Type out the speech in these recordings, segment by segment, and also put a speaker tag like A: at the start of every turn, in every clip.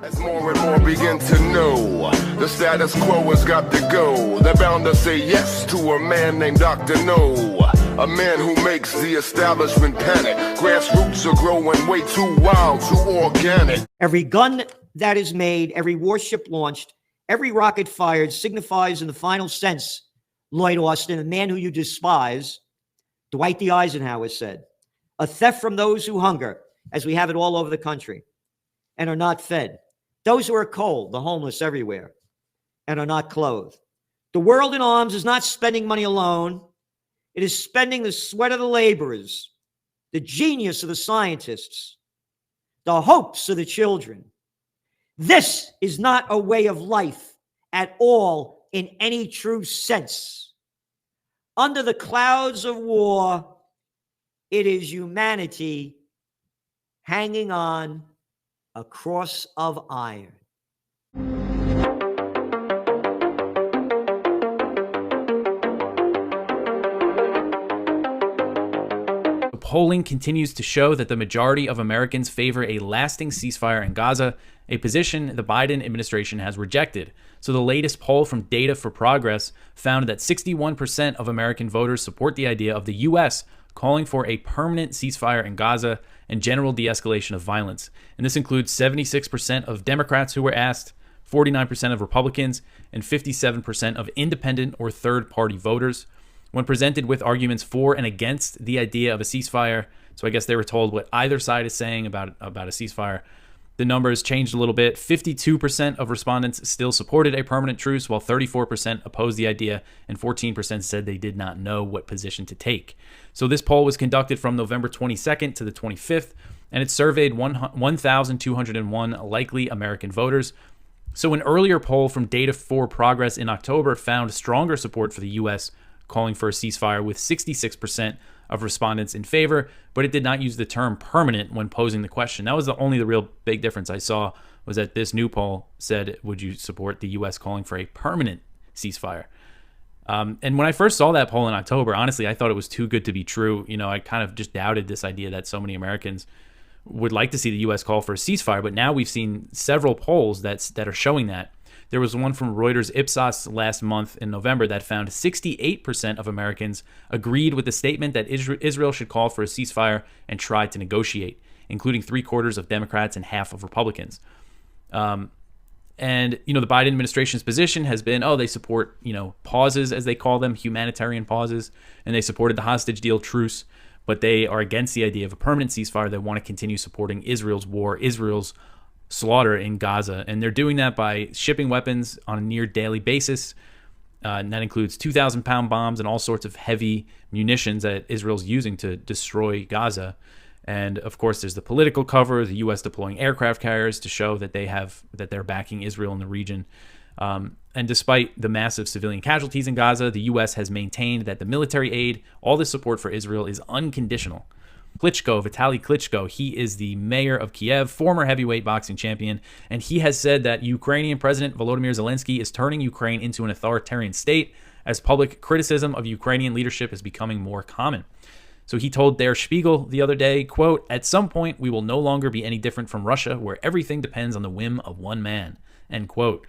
A: As more and more begin to know, the status quo has got to go. They're bound to say yes to a man named Dr. No, a man who makes the establishment panic. Grassroots are growing way too wild, too organic.
B: Every gun that is made, every warship launched, every rocket fired signifies in the final sense, Lloyd Austin, a man who you despise, Dwight D. Eisenhower said, a theft from those who hunger, as we have it all over the country, and are not fed. Those who are cold, the homeless everywhere, and are not clothed. The world in arms is not spending money alone. It is spending the sweat of the laborers, the genius of the scientists, the hopes of the children. This is not a way of life at all in any true sense. Under the clouds of war, it is humanity hanging on a cross of iron.
C: Polling continues to show that the majority of Americans favor a lasting ceasefire in Gaza, a position the Biden administration has rejected. So the latest poll from Data for Progress found that 61% of American voters support the idea of the U.S. calling for a permanent ceasefire in Gaza and general de-escalation of violence. And this includes 76% of Democrats who were asked, 49% of Republicans, and 57% of independent or third-party voters. When presented with arguments for and against the idea of a ceasefire, so I guess they were told what either side is saying about a ceasefire, the numbers changed a little bit. 52% of respondents still supported a permanent truce, while 34% opposed the idea, and 14% said they did not know what position to take. So this poll was conducted from November 22nd to the 25th, and it surveyed 1,201 likely American voters. So an earlier poll from Data for Progress in October found stronger support for the U.S. calling for a ceasefire, with 66% of respondents in favor, but it did not use the term permanent when posing the question. That was the real big difference I saw, was that this new poll said, would you support the U.S. calling for a permanent ceasefire? And when I first saw that poll in October, honestly, I thought it was too good to be true. You know, I kind of just doubted this idea that so many Americans would like to see the U.S. call for a ceasefire, but now we've seen several polls that are showing that. There was one from Reuters Ipsos last month in November that found 68% of Americans agreed with the statement that Israel should call for a ceasefire and try to negotiate, including 3/4 of Democrats and half of Republicans. And, you know, the Biden administration's position has been, they support, pauses, as they call them, humanitarian pauses, and they supported the hostage deal truce, but they are against the idea of a permanent ceasefire. They want to continue supporting Israel's war, Israel's slaughter in Gaza, and they're doing that by shipping weapons on a near daily basis, and that includes 2,000-pound bombs and all sorts of heavy munitions that Israel's using to destroy Gaza. And of course, there's the political cover, the U.S. deploying aircraft carriers to show that they're backing Israel in the region. And despite the massive civilian casualties in Gaza, the U.S. has maintained that the military aid, all this support for Israel, is unconditional. Vitaly Klitschko, he is the mayor of Kiev, former heavyweight boxing champion, and he has said that Ukrainian President Volodymyr Zelensky is turning Ukraine into an authoritarian state as public criticism of Ukrainian leadership is becoming more common. So he told Der Spiegel the other day, quote, "At some point, we will no longer be any different from Russia, where everything depends on the whim of one man," end quote.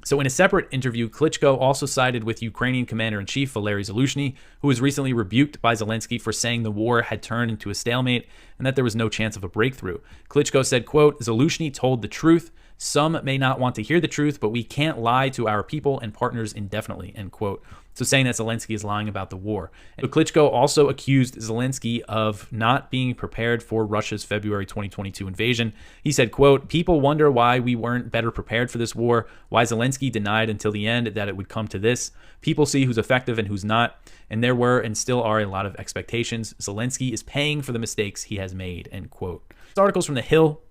C: So in a separate interview, Klitschko also sided with Ukrainian Commander-in-Chief Valery Zaluzhny, who was recently rebuked by Zelensky for saying the war had turned into a stalemate and that there was no chance of a breakthrough. Klitschko said, quote, "Zaluzhny told the truth. Some may not want to hear the truth, but we can't lie to our people and partners indefinitely," end quote. So saying that Zelensky is lying about the war. But Klitschko also accused Zelensky of not being prepared for Russia's February 2022 invasion. He said, quote, "People wonder why we weren't better prepared for this war, why Zelensky denied until the end that it would come to this. People see who's effective and who's not, and there were and still are a lot of expectations. Zelensky is paying for the mistakes he has made," end quote. This article's from The Hill.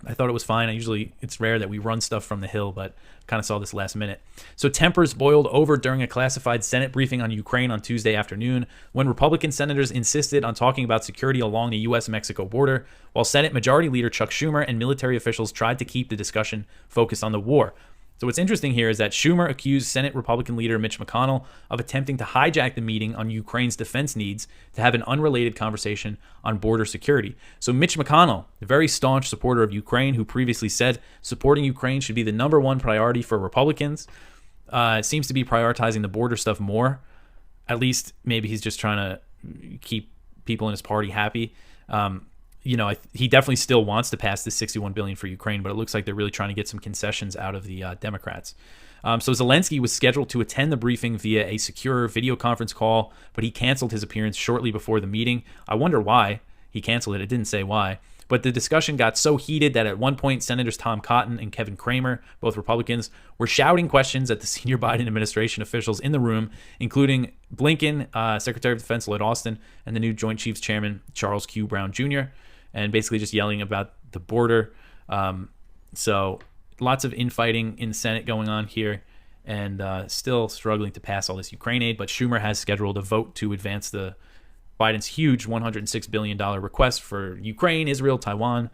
C: I thought it was fine. It's rare that we run stuff from The Hill, but kind of saw this last minute. So tempers boiled over during a classified Senate briefing on Ukraine on Tuesday afternoon when Republican senators insisted on talking about security along the U.S.-Mexico border, while Senate Majority Leader Chuck Schumer and military officials tried to keep the discussion focused on the war. So what's interesting here is that Schumer accused Senate Republican leader Mitch McConnell of attempting to hijack the meeting on Ukraine's defense needs to have an unrelated conversation on border security. So Mitch McConnell, a very staunch supporter of Ukraine, who previously said supporting Ukraine should be the number one priority for Republicans, seems to be prioritizing the border stuff more. At least maybe he's just trying to keep people in his party happy. He definitely still wants to pass this $61 billion for Ukraine, but it looks like they're really trying to get some concessions out of the Democrats. So Zelensky was scheduled to attend the briefing via a secure video conference call, but he canceled his appearance shortly before the meeting. I wonder why he canceled it. It didn't say why. But the discussion got so heated that at one point, Senators Tom Cotton and Kevin Cramer, both Republicans, were shouting questions at the senior Biden administration officials in the room, including Blinken, Secretary of Defense Lloyd Austin, and the new Joint Chiefs Chairman Charles Q. Brown Jr., and basically just yelling about the border. So lots of infighting in the Senate going on here, and still struggling to pass all this Ukraine aid. But Schumer has scheduled a vote to advance Biden's huge $106 billion request for Ukraine, Israel, Taiwan.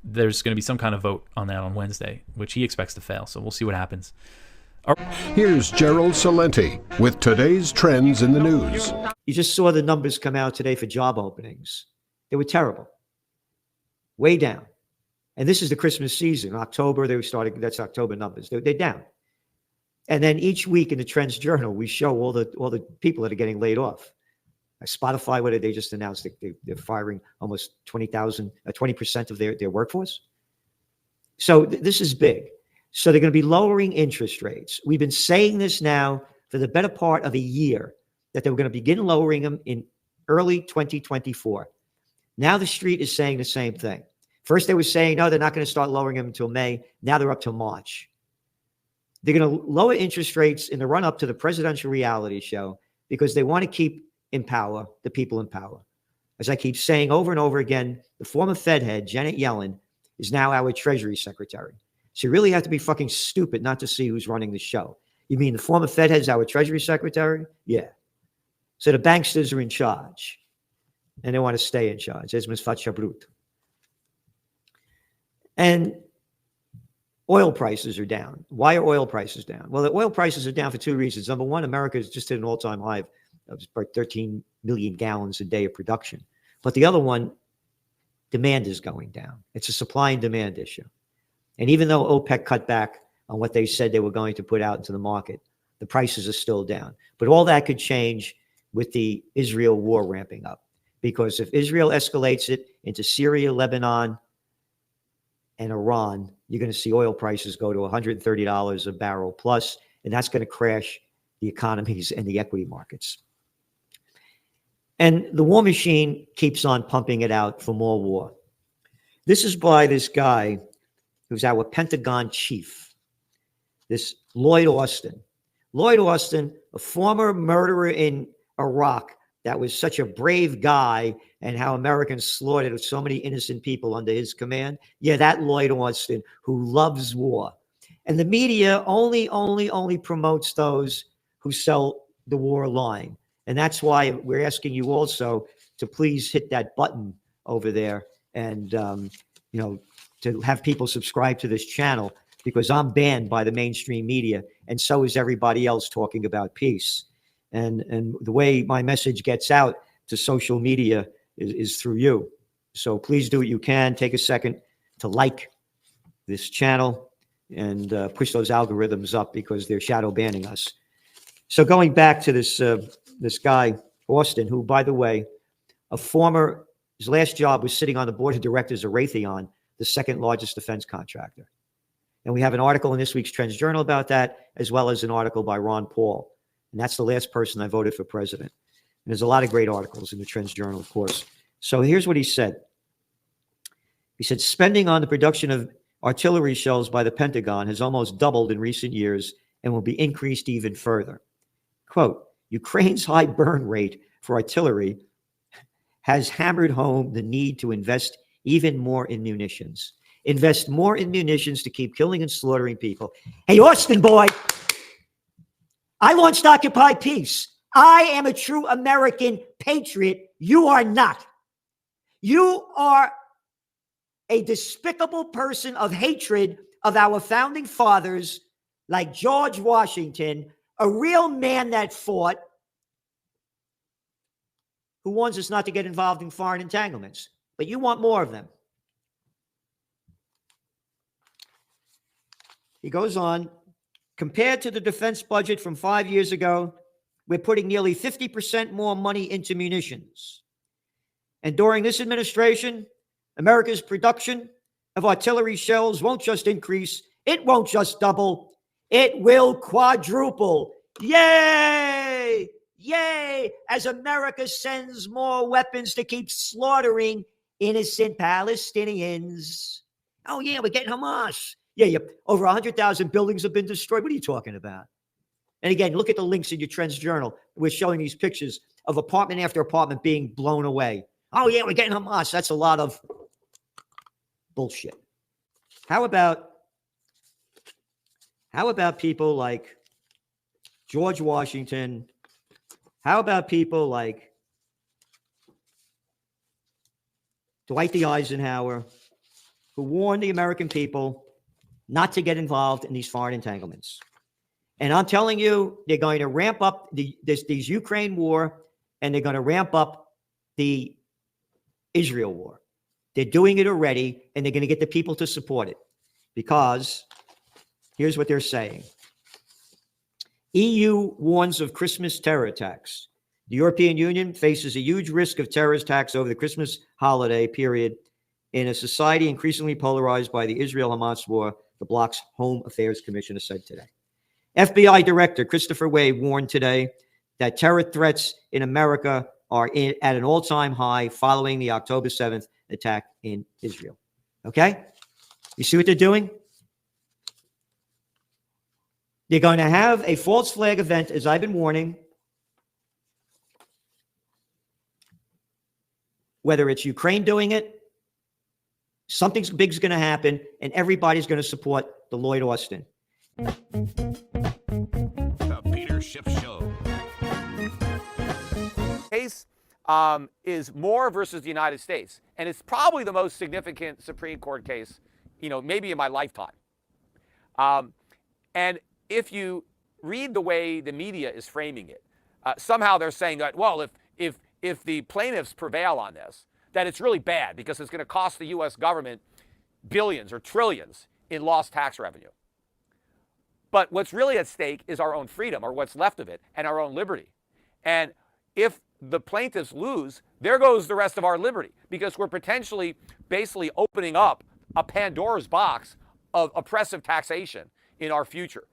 C: There's going to be some kind of vote on that on Wednesday, which he expects to fail. So we'll see what happens.
D: Here's Gerald Salenti with today's trends in the news.
B: You just saw the numbers come out today for job openings. They were terrible. Way down. And this is the Christmas season. October, they were starting, that's October numbers. They're down. And then each week in the Trends Journal, we show all the people that are getting laid off. Spotify, what did they just announce? They're firing almost 20% of their workforce. So this is big. So they're going to be lowering interest rates. We've been saying this now for the better part of a year, that they were going to begin lowering them in early 2024. Now the street is saying the same thing. First, they were saying, no, they're not going to start lowering them until May. Now they're up to March. They're going to lower interest rates in the run-up to the presidential reality show because they want to keep in power the people in power. As I keep saying over and over again, the former Fed head, Janet Yellen, is now our Treasury Secretary. So you really have to be fucking stupid not to see who's running the show. You mean the former Fed head is our Treasury Secretary? Yeah. So the banksters are in charge. And they want to stay in charge. Esmes Fatchabrut. And oil prices are down. Why are oil prices down? Well, the oil prices are down for two reasons. Number one, America has just hit an all-time high of about 13 million gallons a day of production. But the other one, demand is going down. It's a supply and demand issue. And even though OPEC cut back on what they said they were going to put out into the market, the prices are still down. But all that could change with the Israel war ramping up. Because if Israel escalates it into Syria, Lebanon, and Iran, you're going to see oil prices go to $130 a barrel plus, and that's going to crash the economies and the equity markets. And the war machine keeps on pumping it out for more war. This is by this guy who's our Pentagon chief, this Lloyd Austin. Lloyd Austin, a former murderer in Iraq, that was such a brave guy, and how Americans slaughtered so many innocent people under his command. Yeah, that Lloyd Austin, who loves war. And the media only promotes those who sell the war line. And that's why we're asking you also to please hit that button over there and, to have people subscribe to this channel, because I'm banned by the mainstream media, and so is everybody else talking about peace. And the way my message gets out to social media is through you. So please do what you can. Take a second to like this channel and push those algorithms up, because they're shadow banning us. So going back to this guy, Austin, who, by the way, his last job was sitting on the board of directors of Raytheon, the second largest defense contractor. And we have an article in this week's Trends Journal about that, as well as an article by Ron Paul. And that's the last person I voted for president. And there's a lot of great articles in the Trends Journal, of course. So here's what he said. He said, spending on the production of artillery shells by the Pentagon has almost doubled in recent years and will be increased even further. Quote, Ukraine's high burn rate for artillery has hammered home the need to invest even more in munitions. Invest more in munitions to keep killing and slaughtering people. Hey, Austin boy, I launched Occupy Peace. I am a true American patriot. You are not. You are a despicable person of hatred of our founding fathers like George Washington, a real man that fought, who warns us not to get involved in foreign entanglements. But you want more of them. He goes on, compared to the defense budget from 5 years ago, we're putting nearly 50% more money into munitions. And during this administration, America's production of artillery shells won't just increase, it won't just double, it will quadruple. Yay! Yay! As America sends more weapons to keep slaughtering innocent Palestinians. Oh, yeah, we're getting Hamas. Yeah, over 100,000 buildings have been destroyed. What are you talking about? And again, look at the links in your Trends Journal. We're showing these pictures of apartment after apartment being blown away. Oh, yeah, we're getting Hamas. That's a lot of bullshit. How about people like George Washington? How about people like Dwight D. Eisenhower, who warned the American people not to get involved in these foreign entanglements? And I'm telling you, they're going to ramp up this Ukraine war, and they're going to ramp up the Israel war. They're doing it already, and they're going to get the people to support it. Because here's what they're saying. EU warns of Christmas terror attacks. The European Union faces a huge risk of terrorist attacks over the Christmas holiday period in a society increasingly polarized by the Israel-Hamas war, the bloc's Home Affairs Commissioner said today. FBI Director Christopher Wray warned today that terror threats in America are at an all-time high following the October 7th attack in Israel. Okay? You see what they're doing? They're going to have a false flag event, as I've been warning. Whether it's Ukraine doing it, something big's going to happen, and everybody's going to support the Lloyd Austin.
E: The Peter Schiff Show.
F: Case is Moore versus the United States, and it's probably the most significant Supreme Court case, maybe in my lifetime. And if you read the way the media is framing it, somehow they're saying that, well, if the plaintiffs prevail on this, that it's really bad because it's going to cost the U.S. government billions or trillions in lost tax revenue. But what's really at stake is our own freedom, or what's left of it, and our own liberty. And if the plaintiffs lose, there goes the rest of our liberty, because we're potentially basically opening up a Pandora's box of oppressive taxation in our future.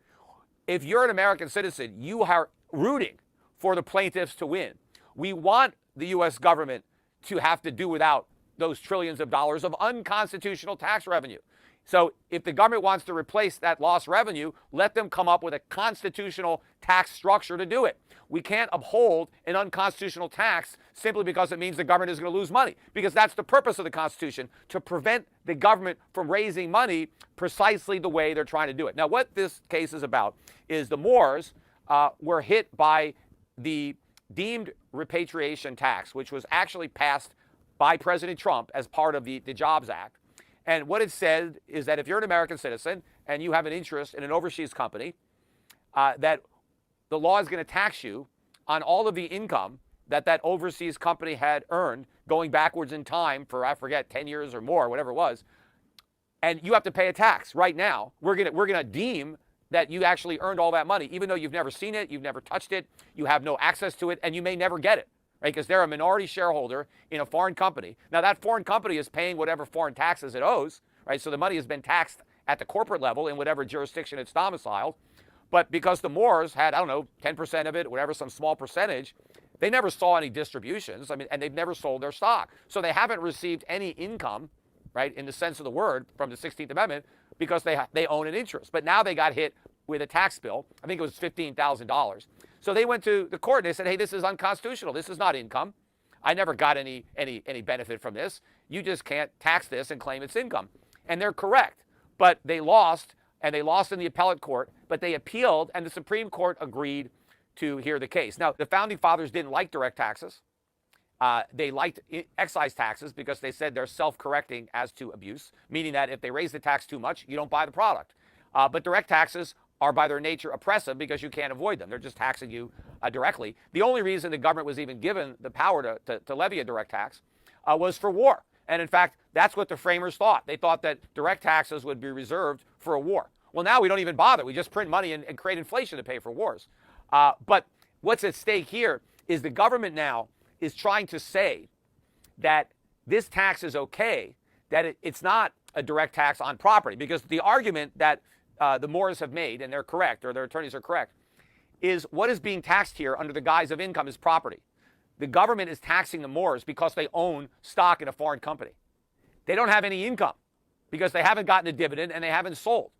F: If you're an American citizen, you are rooting for the plaintiffs to win. We want the U.S. government to have to do without those trillions of dollars of unconstitutional tax revenue. So if the government wants to replace that lost revenue, let them come up with a constitutional tax structure to do it. We can't uphold an unconstitutional tax simply because it means the government is going to lose money, because that's the purpose of the Constitution, to prevent the government from raising money precisely the way they're trying to do it. Now, what this case is about is the Moores were hit by the deemed repatriation tax, which was actually passed by President Trump as part of the Jobs Act. And what it said is that if you're an American citizen and you have an interest in an overseas company, that the law is going to tax you on all of the income that overseas company had earned going backwards in time for, I forget, 10 years or more, whatever it was. And you have to pay a tax right now. We're going to deem that you actually earned all that money, even though you've never seen it, you've never touched it, you have no access to it, and you may never get it. Right? Because they're a minority shareholder in a foreign company. Now, that foreign company is paying whatever foreign taxes it owes, right? So the money has been taxed at the corporate level in whatever jurisdiction it's domiciled. But because the Moores had, 10% of it, whatever, some small percentage, they never saw any distributions. And they've never sold their stock. So they haven't received any income, right, in the sense of the word, from the 16th Amendment, because they own an interest. But now they got hit with a tax bill. I think it was $15,000. So they went to the court and they said, hey, this is unconstitutional. This is not income. I never got any benefit from this. You just can't tax this and claim it's income. And they're correct. But they lost, and they lost in the appellate court, but they appealed, and the Supreme Court agreed to hear the case. Now, the Founding Fathers didn't like direct taxes. They liked excise taxes because they said they're self-correcting as to abuse, meaning that if they raise the tax too much, you don't buy the product. But direct taxes are by their nature oppressive because you can't avoid them. They're just taxing you directly. The only reason the government was even given the power to levy a direct tax was for war. And in fact, that's what the framers thought. They thought that direct taxes would be reserved for a war. Well, now we don't even bother. We just print money and create inflation to pay for wars. But what's at stake here is the government now is trying to say that this tax is okay, that it's not a direct tax on property. Because the argument that the Moores have made, and they're correct, or their attorneys are correct, is what is being taxed here under the guise of income is property. The government is taxing the Moores because they own stock in a foreign company. They don't have any income because they haven't gotten a dividend and they haven't sold.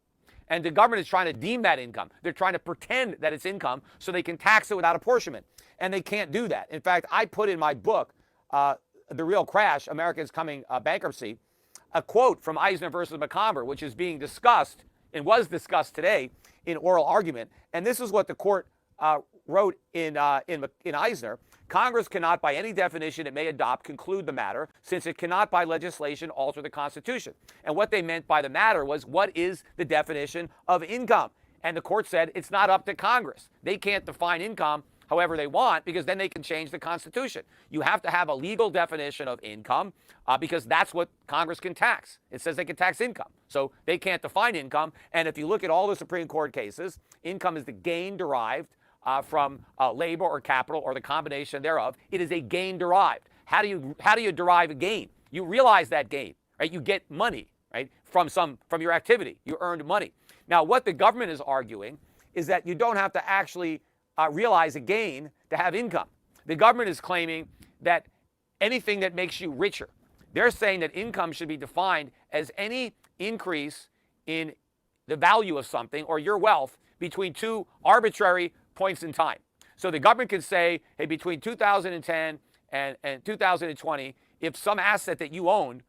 F: And the government is trying to deem that income. They're trying to pretend that it's income so they can tax it without apportionment. And they can't do that. In fact, I put in my book, The Real Crash, America's Coming Bankruptcy, a quote from Eisner versus McComber, which is being discussed and was discussed today in oral argument. And this is what the court wrote in Eisner. Congress cannot, by any definition it may adopt, conclude the matter, since it cannot by legislation alter the Constitution. And what they meant by the matter was, what is the definition of income? And the court said it's not up to Congress. They can't define income however they want, because then they can change the Constitution. You have to have a legal definition of income because that's what Congress can tax. It says they can tax income. So they can't define income. And if you look at all the Supreme Court cases, income is the gain derived from labor or capital or the combination thereof. It is a gain derived. How do you derive a gain? You realize that gain, right? You get money, right, from your activity. You earned money. Now, what the government is arguing is that you don't have to actually realize a gain to have income. The government is claiming that anything that makes you richer. They're saying that income should be defined as any increase in the value of something or your wealth between two arbitrary points in time. So the government can say, hey, between 2010 and 2020, if some asset that you owned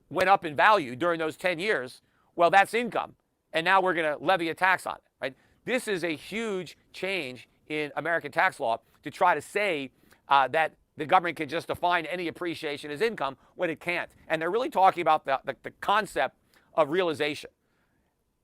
F: went up in value during those 10 years, well, that's income. And now we're going to levy a tax on it, right? This is a huge change in American tax law to try to say that the government can just define any appreciation as income when it can't. And they're really talking about the concept of realization.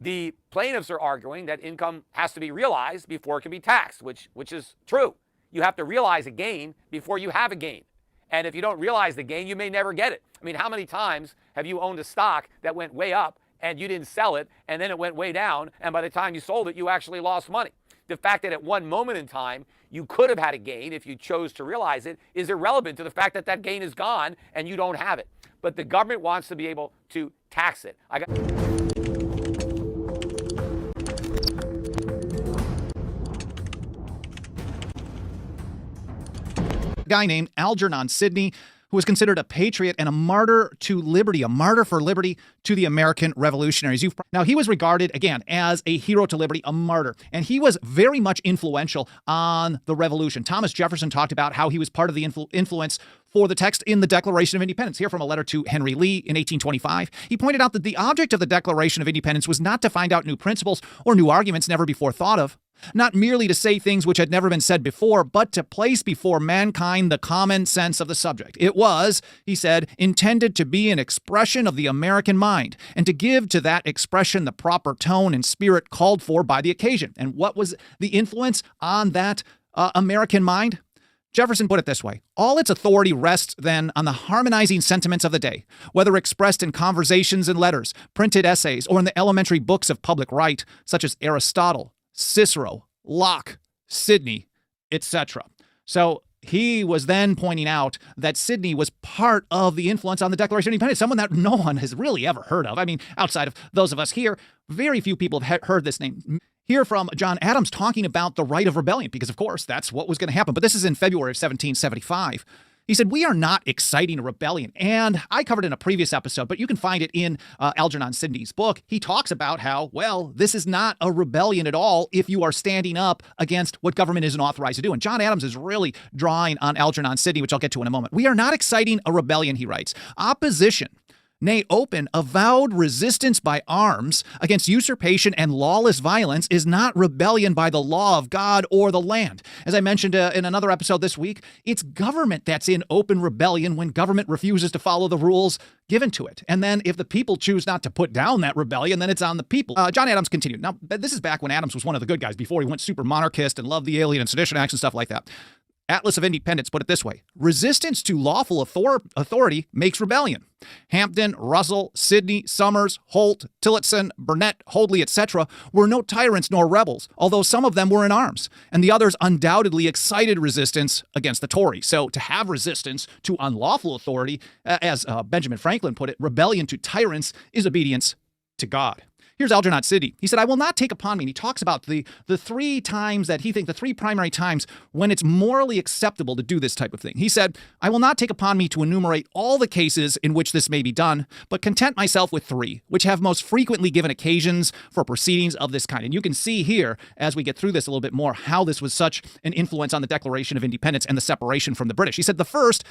F: The plaintiffs are arguing that income has to be realized before it can be taxed, which is true. You have to realize a gain before you have a gain. And if you don't realize the gain, you may never get it. I mean, how many times have you owned a stock that went way up and you didn't sell it, and then it went way down, and by the time you sold it, you actually lost money? The fact that at one moment in time you could have had a gain if you chose to realize it is irrelevant to the fact that that gain is gone and you don't have it. But the government wants to be able to tax it.
G: Guy named Algernon Sidney, who was considered a patriot and a martyr to liberty, a martyr for liberty to the American revolutionaries. Now, he was regarded, again, as a hero to liberty, a martyr, and he was very much influential on the revolution. Thomas Jefferson talked about how he was part of the influence for the text in the Declaration of Independence. Here from a letter to Henry Lee in 1825, he pointed out that the object of the Declaration of Independence was not to find out new principles or new arguments never before thought of, not merely to say things which had never been said before, but to place before mankind the common sense of the subject. It was, he said, intended to be an expression of the American mind, and to give to that expression the proper tone and spirit called for by the occasion. And what was the influence on that American mind? Jefferson put it this way: all its authority rests then on the harmonizing sentiments of the day, whether expressed in conversations and letters, printed essays, or in the elementary books of public right, such as Aristotle, Cicero, Locke, Sidney, etc. So he was then pointing out that Sidney was part of the influence on the Declaration of Independence, someone that no one has really ever heard of. I mean, outside of those of us here, very few people have heard this name. Hear from John Adams talking about the right of rebellion, because, of course, that's what was going to happen. But this is in February of 1775. He said, "We are not exciting a rebellion." And I covered it in a previous episode, but you can find it in Algernon Sidney's book. He talks about how, well, this is not a rebellion at all if you are standing up against what government isn't authorized to do. And John Adams is really drawing on Algernon Sidney, which I'll get to in a moment. "We are not exciting a rebellion," he writes. "Opposition nay, open, avowed resistance by arms against usurpation and lawless violence is not rebellion by the law of God or the land. As I mentioned in another episode this week, it's government that's in open rebellion when government refuses to follow the rules given to it. And then if the people choose not to put down that rebellion, then it's on the people. John Adams continued. Now, this is back when Adams was one of the good guys, before he went super monarchist and loved the Alien and Sedition Acts and stuff like that. Atlas of Independence put it this way: resistance to lawful authority makes rebellion. Hampden, Russell, Sidney, Summers, Holt, Tillotson, Burnett, Hoadley, etc. were no tyrants nor rebels, although some of them were in arms, and the others undoubtedly excited resistance against the Tories. So to have resistance to unlawful authority, as Benjamin Franklin put it, rebellion to tyrants is obedience to God. Here's Algernon Sidney. He said, I will not take upon me, and he talks about the three times that he thinks, the three primary times when it's morally acceptable to do this type of thing. He said, I will not take upon me to enumerate all the cases in which this may be done, but content myself with three, which have most frequently given occasions for proceedings of this kind. And you can see here, as we get through this a little bit more, how this was such an influence on the Declaration of Independence and the separation from the British. He said, the first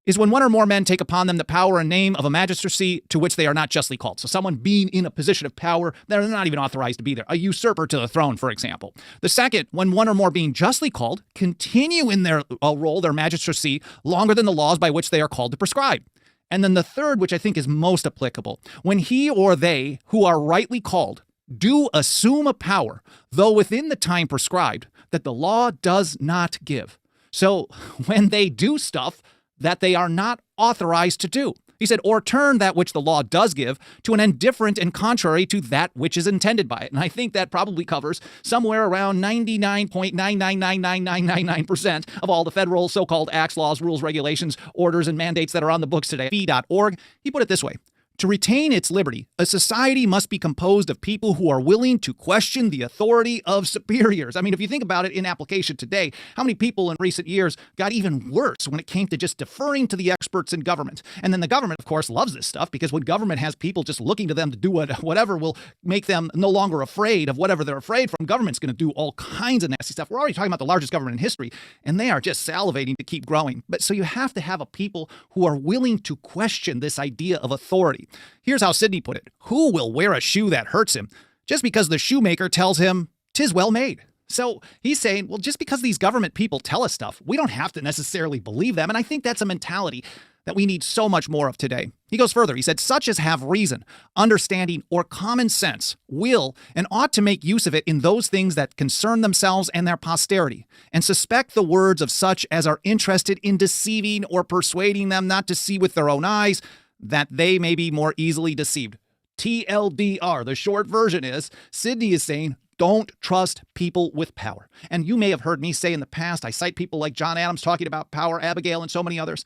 G: is when one or more men take upon them the power and name of a magistracy to which they are not justly called. So someone being in a position of power, they're not even authorized to be there. A usurper to the throne, for example. The second, when one or more being justly called, continue in their role, their magistracy, longer than the laws by which they are called to prescribe. And then the third, which I think is most applicable, when he or they who are rightly called do assume a power, though within the time prescribed, that the law does not give. So when they do stuff that they are not authorized to do. He said, or turn that which the law does give to an end different and contrary to that which is intended by it. And I think that probably covers somewhere around 99.9999999% of all the federal so-called acts, laws, rules, regulations, orders, and mandates that are on the books today. Fee.org. He put it this way: to retain its liberty, a society must be composed of people who are willing to question the authority of superiors. I mean, if you think about it in application today, how many people in recent years got even worse when it came to just deferring to the experts in government? And then the government, of course, loves this stuff, because when government has people just looking to them to do whatever will make them no longer afraid of whatever they're afraid from, government's going to do all kinds of nasty stuff. We're already talking about the largest government in history, and they are just salivating to keep growing. But so you have to have a people who are willing to question this idea of authority. Here's how Sidney put it: who will wear a shoe that hurts him just because the shoemaker tells him 'tis well made? So he's saying, well, just because these government people tell us stuff, we don't have to necessarily believe them. And I think that's a mentality that we need so much more of today. He goes further. He said, such as have reason, understanding, or common sense will and ought to make use of it in those things that concern themselves and their posterity, and suspect the words of such as are interested in deceiving or persuading them not to see with their own eyes, that they may be more easily deceived. TLDR. The short version is, Sidney is saying, don't trust people with power. And you may have heard me say in the past, I cite people like John Adams talking about power, Abigail, and so many others,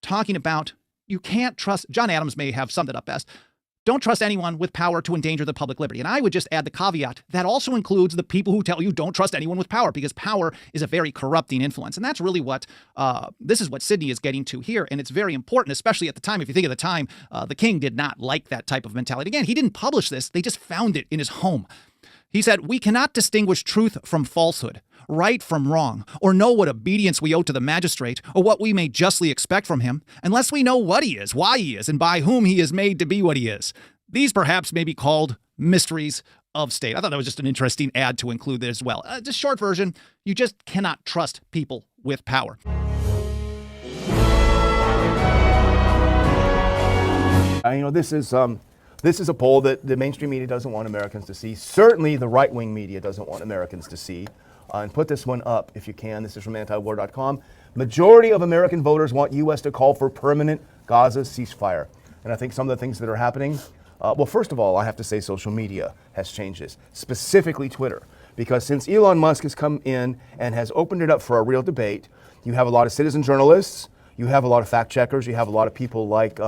G: talking about you can't trust. John Adams may have summed it up best. Don't trust anyone with power to endanger the public liberty. And I would just add the caveat that also includes the people who tell you don't trust anyone with power, because power is a very corrupting influence. And that's really what this is what Sidney is getting to here. And it's very important, especially at the time. If you think of the time, the king did not like that type of mentality. Again, he didn't publish this. They just found it in his home. He said, we cannot distinguish truth from falsehood, right from wrong, or know what obedience we owe to the magistrate, or what we may justly expect from him, unless we know what he is, why he is, and by whom he is made to be what he is. These perhaps may be called mysteries of state. I thought that was just an interesting ad to include there as well. Just short version, you just cannot trust people with power.
H: This is a poll that the mainstream media doesn't want Americans to see. Certainly the right-wing media doesn't want Americans to see. And put this one up if you can. This is from antiwar.com. Majority of American voters want U.S. to call for permanent Gaza ceasefire. And I think some of the things that are happening, well, first of all, I have to say social media has changed this, specifically Twitter. Because since Elon Musk has come in and has opened it up for a real debate, you have a lot of citizen journalists, you have a lot of fact checkers, you have a lot of people like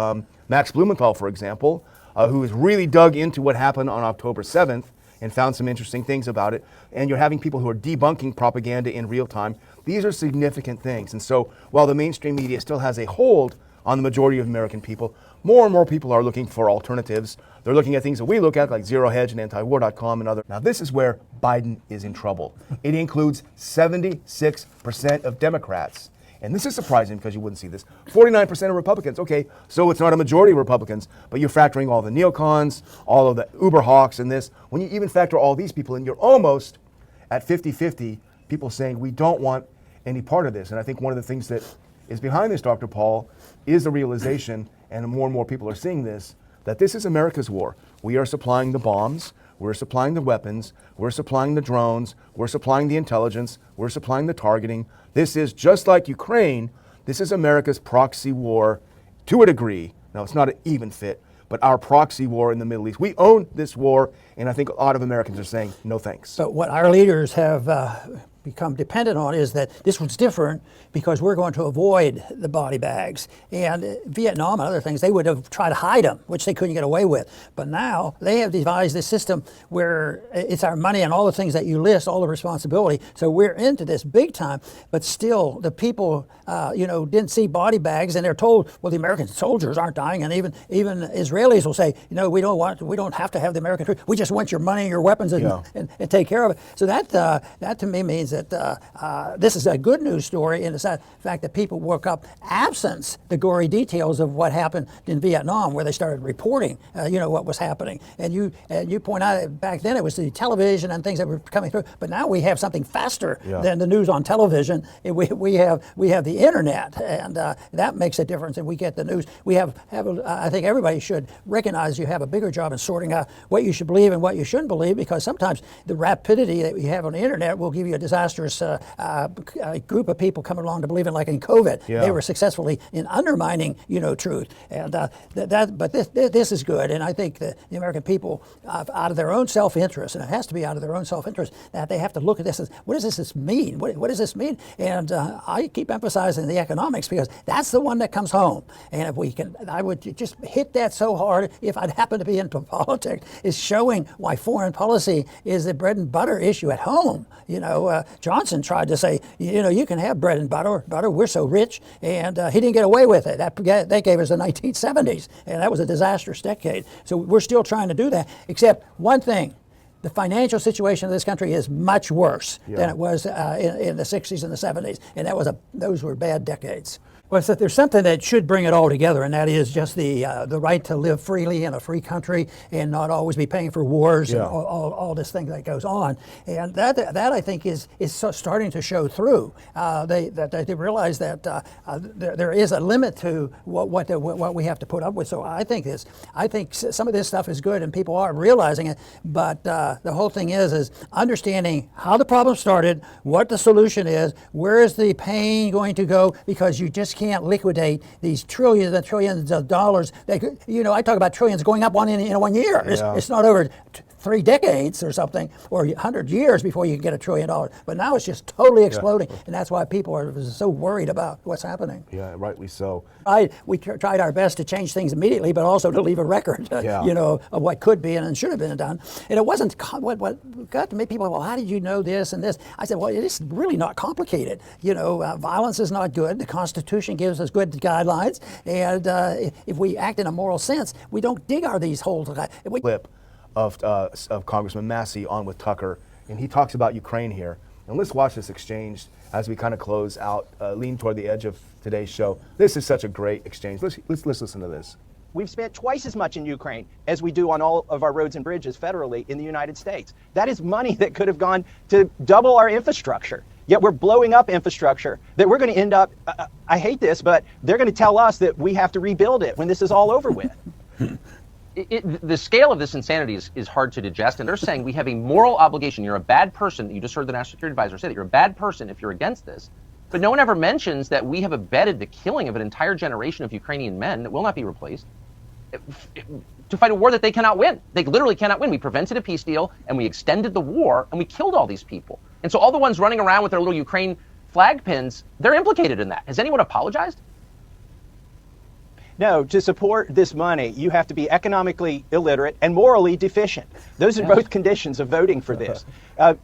H: Max Blumenthal, for example, who has really dug into what happened on October 7th and found some interesting things about it. And you're having people who are debunking propaganda in real time. These are significant things. And so while the mainstream media still has a hold on the majority of American people, more and more people are looking for alternatives. They're looking at things that we look at, like Zero Hedge and antiwar.com and other. Now this is where Biden is in trouble. It includes 76% of Democrats. and this is surprising because you wouldn't see this, 49% of Republicans. Okay, so it's not a majority of Republicans, but you're factoring all the neocons, all of the Uber hawks and this. When you even factor all these people in, you're almost at 50-50, people saying we don't want any part of this. And I think one of the things that is behind this, Dr. Paul, is the realization, and more people are seeing this, that this is America's war. We are supplying the bombs, we're supplying the weapons, we're supplying the drones, we're supplying the intelligence, we're supplying the targeting. This is just like Ukraine, this is America's proxy war to a degree. Now, it's not an even fit, but our proxy war in the Middle East. We own this war, and I think a lot of Americans are saying, no thanks.
I: But what our leaders have become dependent on is that this was different because we're going to avoid the body bags. And Vietnam and other things, they would have tried to hide them, which they couldn't get away with. But now they have devised this system where it's our money and all the things that you list, all the responsibility. So we're into this big time, but still the people, didn't see body bags, and they're told, well, the American soldiers aren't dying. And even Israelis will say, we don't have to have the American troops. We just want your money and your weapons and take care of it. So that to me means that this is a good news story in the fact that people woke up absent the gory details of what happened in Vietnam, where they started reporting, what was happening. And you point out back then it was the television and things that were coming through, but now we have something faster than the news on television. We have the internet, and that makes a difference. And we get the news. We have I think everybody should recognize you have a bigger job in sorting out what you should believe and what you shouldn't believe, because sometimes the rapidity that we have on the internet will give you a disastrous group of people coming along to believe in, like in COVID. They were successfully in undermining, truth. And but this is good. And I think that the American people, out of their own self-interest, and it has to be out of their own self-interest, that they have to look at this as, what does this mean? What does this mean? And I keep emphasizing the economics, because that's the one that comes home. And if we can, I would just hit that so hard if I'd happen to be into politics, is showing why foreign policy is the bread and butter issue at home. Johnson tried to say, you can have bread and butter, we're so rich, and he didn't get away with it. That gave us the 1970s, and that was a disastrous decade. So we're still trying to do that, except one thing. The financial situation of this country is much worse than it was in the 60s and the 70s, and those were bad decades. Well, so there's something that should bring it all together, and that is just the right to live freely in a free country and not always be paying for wars and all this thing that goes on. And that I think is starting to show through. They realize that there is a limit to what we have to put up with. So I think some of this stuff is good, and people are realizing it. But the whole thing is understanding how the problem started, what the solution is, where is the pain going to go, because you just can't liquidate these trillions and trillions of dollars. I talk about trillions going up in 1 year. It's not over 3 decades or something, or 100 years before you can get $1 trillion. But now it's just totally exploding, and that's why people are so worried about what's happening.
H: Yeah, rightly so.
I: We tried our best to change things immediately, but also to leave a record, of what could be and should have been done. And it wasn't what got to make people, well, how did you know this and this? I said, well, it is really not complicated. Violence is not good. The Constitution gives us good guidelines, and if we act in a moral sense, we don't dig these holes.
H: Clip of Congressman Massey on with Tucker, and he talks about Ukraine here. And let's watch this exchange as we kind of close out, lean toward the edge of today's show. This is such a great exchange. Let's listen to this.
J: We've spent twice as much in Ukraine as we do on all of our roads and bridges federally in the United States. That is money that could have gone to double our infrastructure. Yet we're blowing up infrastructure that we're going to end up, I hate this, but they're going to tell us that we have to rebuild it when this is all over with.
K: The scale of this insanity is hard to digest, and they're saying we have a moral obligation. You're a bad person. You just heard the National Security Advisor say that you're a bad person if you're against this. But no one ever mentions that we have abetted the killing of an entire generation of Ukrainian men that will not be replaced to fight a war that they cannot win. They literally cannot win. We prevented a peace deal, and we extended the war, and we killed all these people. And so all the ones running around with their little Ukraine flag pins, they're implicated in that. Has anyone apologized?
J: No, to support this money, you have to be economically illiterate and morally deficient. Those are both conditions of voting for this.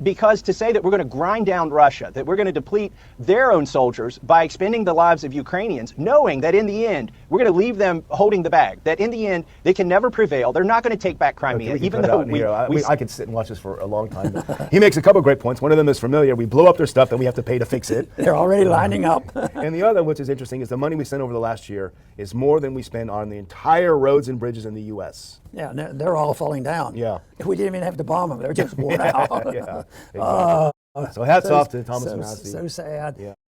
J: Because to say that we're going to grind down Russia, that we're going to deplete their own soldiers by expending the lives of Ukrainians, knowing that in the end, we're going to leave them holding the bag, that in the end, they can never prevail. They're not going to take back Crimea, even though
H: I could sit and watch this for a long time. But he makes a couple of great points. One of them is familiar. We blow up their stuff, then we have to pay to fix it.
I: They're already lining up.
H: And the other, which is interesting, is the money we sent over the last year is more than we spend on the entire roads and bridges in the U.S.
I: Yeah, they're all falling down.
H: Yeah.
I: We didn't even have to bomb them. They're just worn out.
H: Yeah, exactly. So hats off to Thomas Massie.
I: So sad.
H: Yeah.